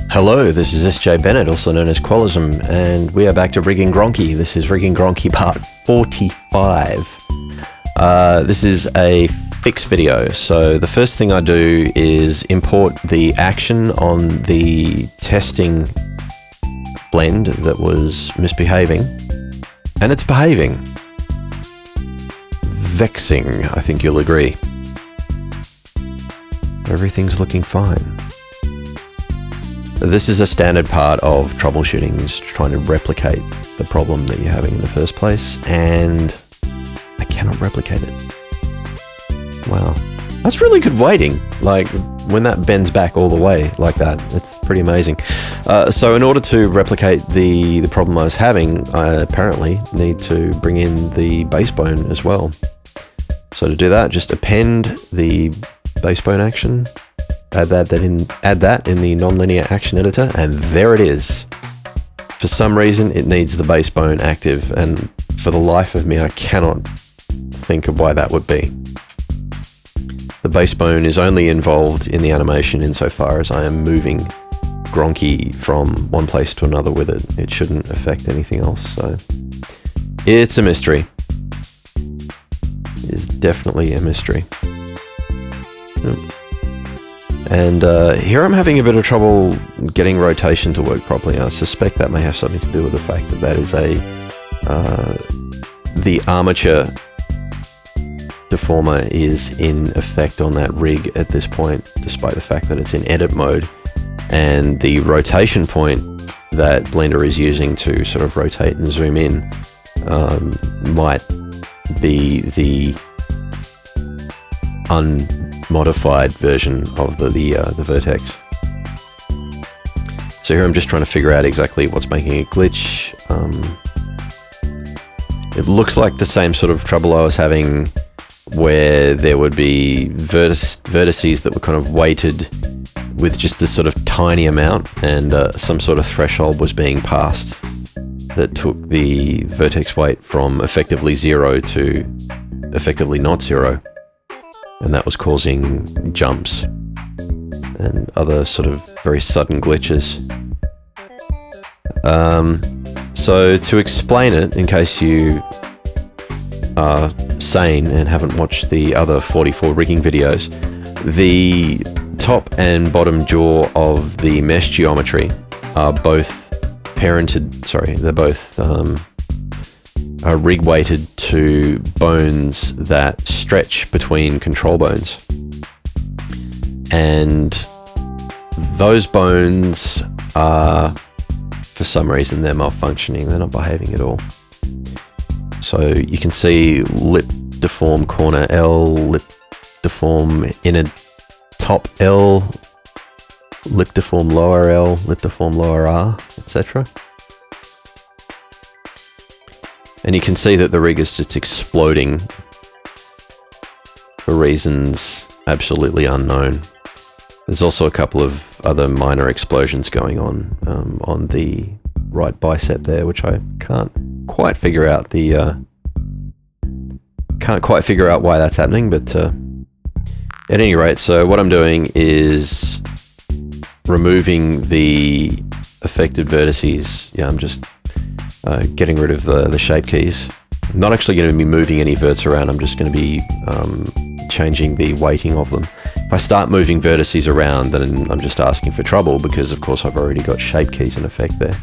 Hello, this is SJ Bennett, also known as Quellism, and we are back to Rigging Gronky. This is Rigging Gronky part 45. This is a fix video, so the first thing I do is import the action on the testing blend that was misbehaving, and it's behaving. Vexing, I think you'll agree. Everything's looking fine. This is a standard part of troubleshooting, is trying to replicate the problem that you're having in the first place, and I cannot replicate it. Wow. That's really good weighting, like when that bends back all the way like that. It's pretty amazing. So in order to replicate the problem I was having, I apparently need to bring in the base bone as well. So to do that, just append the base bone action, add that in the nonlinear action editor, and there it is. For some reason, it needs the base bone active, and for the life of me, I cannot think of why that would be. The base bone is only involved in the animation insofar as I am moving Gronky from one place to another with it. It shouldn't affect anything else, so it's a mystery. It is definitely a mystery. And here I'm having a bit of trouble getting rotation to work properly. I suspect that may have something to do with the fact that that is the armature deformer is in effect on that rig at this point, despite the fact that it's in edit mode. And the rotation point that Blender is using to sort of rotate and zoom in might be the unmodified version of the vertex. So here I'm just trying to figure out exactly what's making it glitch. It looks like the same sort of trouble I was having where there would be vertices that were kind of weighted with just this sort of tiny amount, and some sort of threshold was being passed that took the vertex weight from effectively 0 to effectively not 0. And that was causing jumps and other sort of very sudden glitches. So to explain it, in case you are sane and haven't watched the other 44 rigging videos, the top and bottom jaw of the mesh geometry are both they're both are rig weighted to bones that stretch between control bones, and those bones are, for some reason, they're malfunctioning. They're not behaving at all. So you can see lip deform corner L, lip deform inner top L, lip deform lower L, lip deform lower R, etc. And you can see that the rig is just exploding for reasons absolutely unknown. There's also a couple of other minor explosions going on the right bicep there, which I can't quite figure out why that's happening. But at any rate, so what I'm doing is removing the affected vertices. Yeah, I'm just getting rid of the shape keys. I'm not actually going to be moving any verts around, I'm just going to be changing the weighting of them. If I start moving vertices around, then I'm just asking for trouble, because of course I've already got shape keys in effect there.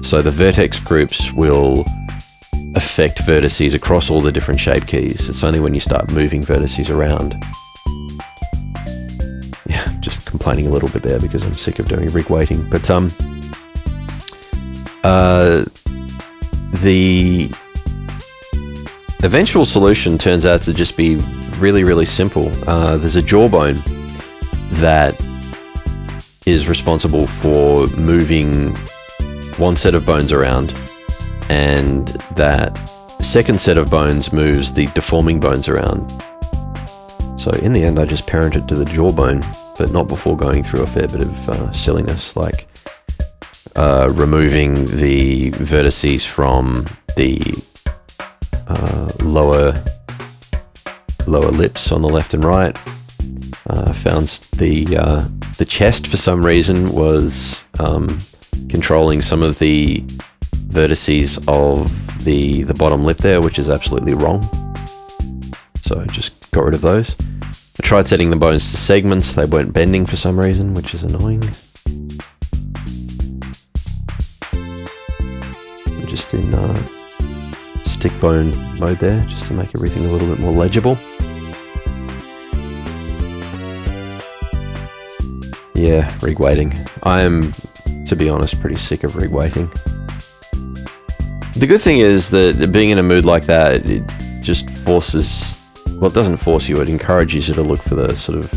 So the vertex groups will affect vertices across all the different shape keys. It's only when you start moving vertices around. Yeah, I'm just complaining a little bit there because I'm sick of doing rig weighting. But the eventual solution turns out to just be really, really simple. There's a jawbone that is responsible for moving one set of bones around, and that second set of bones moves the deforming bones around. So in the end, I just parented to the jawbone, but not before going through a fair bit of silliness, like removing the vertices from the lower lips on the left and right, Found the chest for some reason was controlling some of the vertices of the bottom lip there, which is absolutely wrong. So I just got rid of those. I tried setting the bones to segments. They weren't bending for some reason, which is annoying. I'm just in stick bone mode there, just to make everything a little bit more legible. Yeah, rig weighting. I am, to be honest, pretty sick of rig weighting. The good thing is that being in a mood like that, it just forces... Well, it doesn't force you, it encourages you to look for the sort of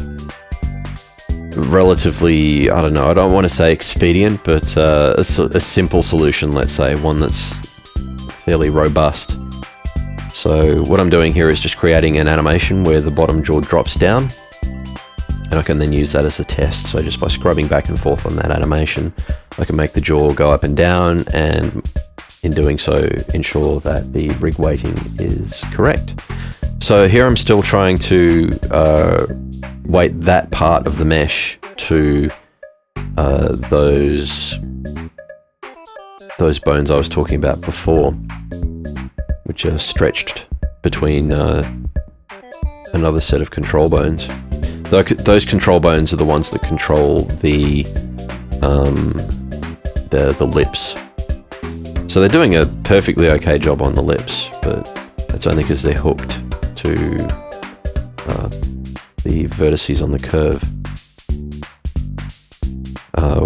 relatively, I don't know, I don't want to say expedient, but a simple solution, let's say, one that's fairly robust. So what I'm doing here is just creating an animation where the bottom jaw drops down, and I can then use that as a test. So just by scrubbing back and forth on that animation, I can make the jaw go up and down, and in doing so, ensure that the rig weighting is correct. So here I'm still trying to weight that part of the mesh to those bones I was talking about before, which are stretched between another set of control bones. Those control bones are the ones that control the lips. So they're doing a perfectly okay job on the lips, but that's only because they're hooked to the vertices on the curve.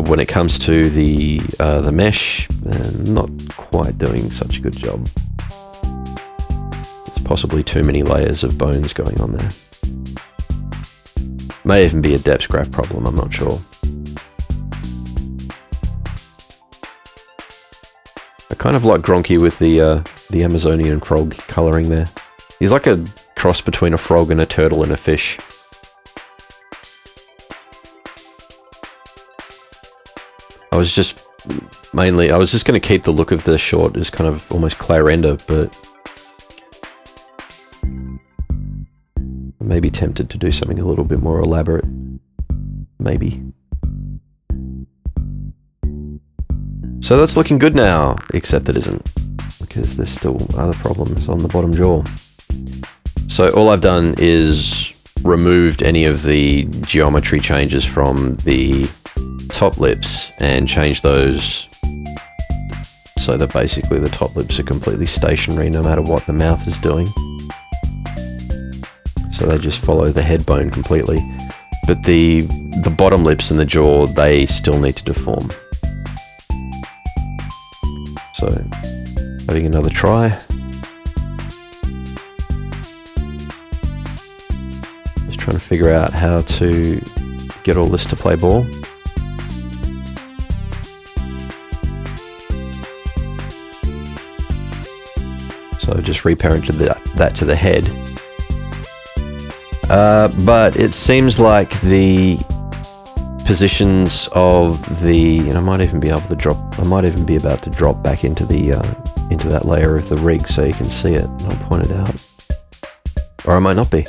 When it comes to the mesh, they're not quite doing such a good job. There's possibly too many layers of bones going on there. May even be a depth graph problem, I'm not sure. I kind of like Gronky with the Amazonian frog colouring there. He's like a cross between a frog and a turtle and a fish. I was just going to keep the look of the short as kind of almost clay render, but I may be tempted to do something a little bit more elaborate. Maybe. So that's looking good now, except it isn't, because there's still other problems on the bottom jaw. So all I've done is removed any of the geometry changes from the top lips and changed those so that basically the top lips are completely stationary no matter what the mouth is doing. So they just follow the head bone completely. But the bottom lips and the jaw, they still need to deform. So, having another try. Just trying to figure out how to get all this to play ball. So I've just reparented that to the head. But it seems like the positions of the, and I might even be about to drop back into the into that layer of the rig so you can see it, and I'll point it out. Or I might not be.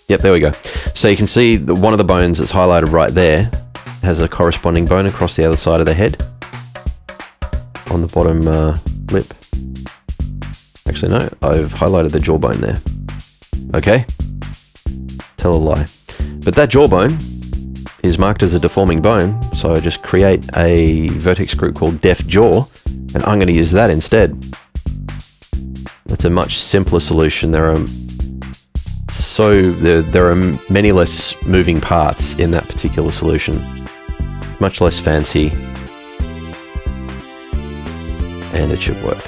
Yep, there we go. So you can see one of the bones that's highlighted right there has a corresponding bone across the other side of the head on the bottom lip. Actually no, I've highlighted the jawbone there. Okay, tell a lie. But that jawbone is marked as a deforming bone, so I just create a vertex group called def jaw, and I'm going to use that instead. That's a much simpler solution. There are many less moving parts in that particular solution, much less fancy, and it should work.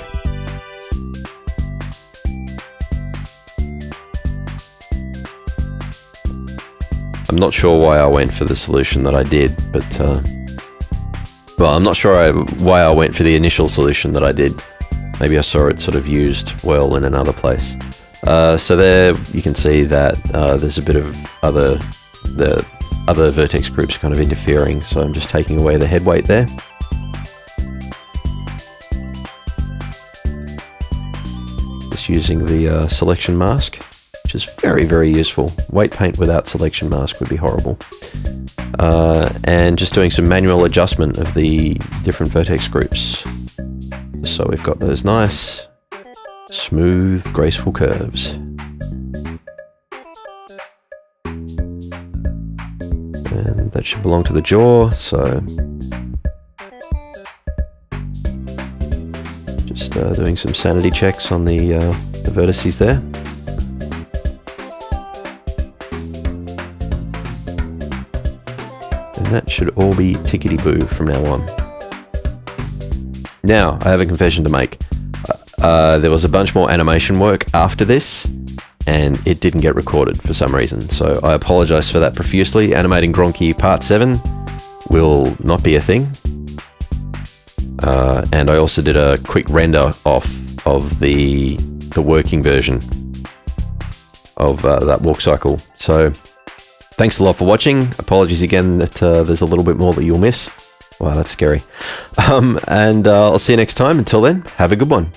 I'm not sure why I went for the solution that I did, but well, I'm not sure why I went for the initial solution that I did. Maybe I saw it sort of used well in another place. So there you can see that there's a bit of the other vertex groups kind of interfering, so I'm just taking away the head weight there. Just using the selection mask. which is very, very useful. Weight paint without selection mask would be horrible. And just doing some manual adjustment of the different vertex groups. So we've got those nice, smooth, graceful curves. And that should belong to the jaw, so just doing some sanity checks on the vertices there. And that should all be tickety-boo from now on. Now, I have a confession to make. There was a bunch more animation work after this, and it didn't get recorded for some reason. So I apologize for that profusely. Animating Gronky Part 7 will not be a thing. And I also did a quick render off of the working version of that walk cycle. So thanks a lot for watching. Apologies again that there's a little bit more that you'll miss. Wow, that's scary. And I'll see you next time. Until then, have a good one.